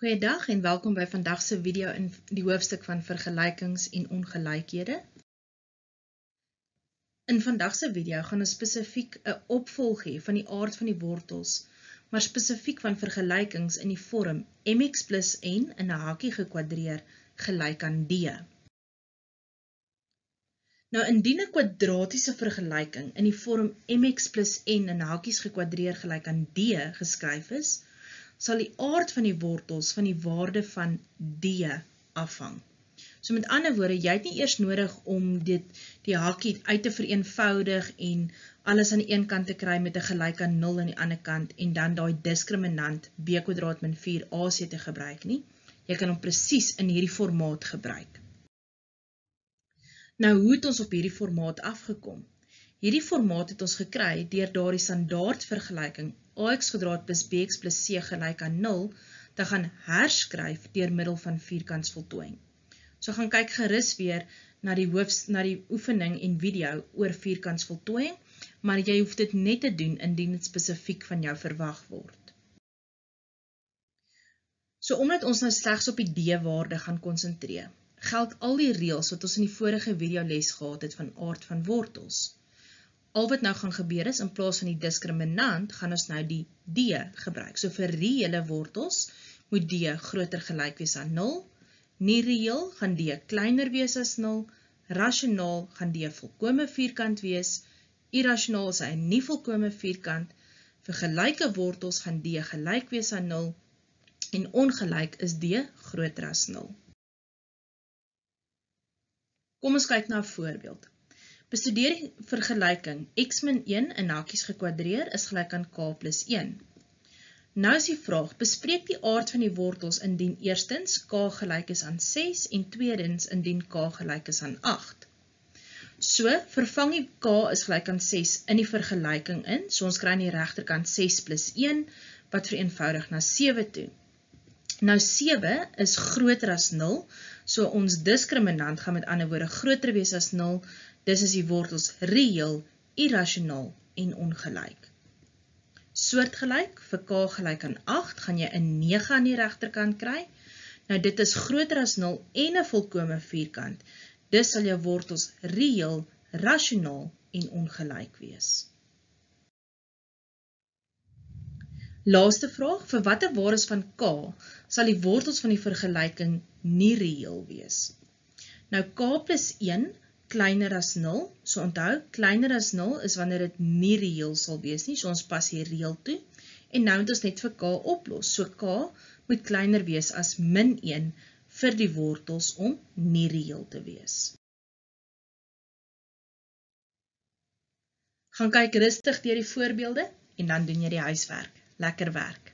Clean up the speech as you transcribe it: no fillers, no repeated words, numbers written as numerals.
Goeiedag en welkom by vandag se video in die hoofstuk van vergelykings en ongelykhede. In vandag se video gaan ons spesifiek 'n opvolg hê van die aard van die wortels, maar spesifiek van vergelykings in die vorm mx plus n in 'n hakie gekwadreer gelyk aan d. Nou indien 'n kwadratiese vergelyking in die vorm mx plus n in hakies gekwadreer gelyk aan d geskryf is, sal die aard van die wortels van die waarde van d afhang. So met ander woorde, jy het nie eers nodig om die hakie uit te vereenvoudig en alles aan die een kant te kry met 'n gelyk aan 0 aan die ander kant en dan daai diskriminant b² min 4ac te gebruik nie. Jy kan hom presies in hierdie formaat gebruik. Nou, hoe het ons op hierdie formaat afgekom? Hierdie formaat het ons gekry deur daardie standaard vergelyking ax² plus bx plus c gelyk aan 0 te gaan herskryf deur middel van vierkantsvoltooiing. So gaan kyk gerus weer na die oefening en video oor vierkantsvoltooiing, maar jy hoef dit net te doen indien dit spesifiek van jou verwag word. So omdat ons nou slegs op die d-waarde gaan konsentreer, geld al die reëls wat ons in die vorige videoles gehad het van aard van wortels. Al wat nou gaan gebeur is, in plaas van die diskriminant, gaan ons nou die d gebruik. So vir reële wortels moet d groter gelyk wees aan 0, nie reëel gaan d kleiner wees as 0, rasionaal gaan d volkome vierkant wees, irrasionaal is hy nie volkome vierkant, vir gelyke wortels gaan d gelyk wees aan 0, en ongelyk is d groter as 0. Kom ons kyk na 'n voorbeeld. Bestudeer die vergelyking x min 1 in hakies gekwadreer is gelyk aan k plus 1. Nou is die vraag, bespreek die aard van die wortels indien eerstens k gelyk is aan 6 en tweedens indien k gelyk is aan 8. So, vervang die k is gelyk aan 6 in die vergelyking in, so ons kry aan die regterkant 6 plus 1, wat vereenvoudig na 7 toe. Nou 7 is groter as 0, so ons diskriminant gaan met ander woorde groter wees as 0, dis is die wortels reëel, irrasionaal en ongelyk. Soortgelyk, vir k gelyk aan 8, gaan jy 'n 9 aan die regterkant kry. Nou dit is groter as 0 en 'n volkome vierkant, dus sal jou wortels reëel, rasionaal en ongelyk wees. Laaste vraag, vir watter waardes van k sal die wortels van die vergelyking nie reëel wees? Nou k plus 1 kleiner as 0, so onthou, kleiner as 0 is wanneer dit nie reëel sal wees nie, so ons pas hier reëel toe, en nou moet ons net vir k oplos, so k moet kleiner wees as min 1 vir die wortels om nie reëel te wees. Gaan kyk rustig deur die voorbeelde, en dan doen jy die huiswerk. Lekker werk!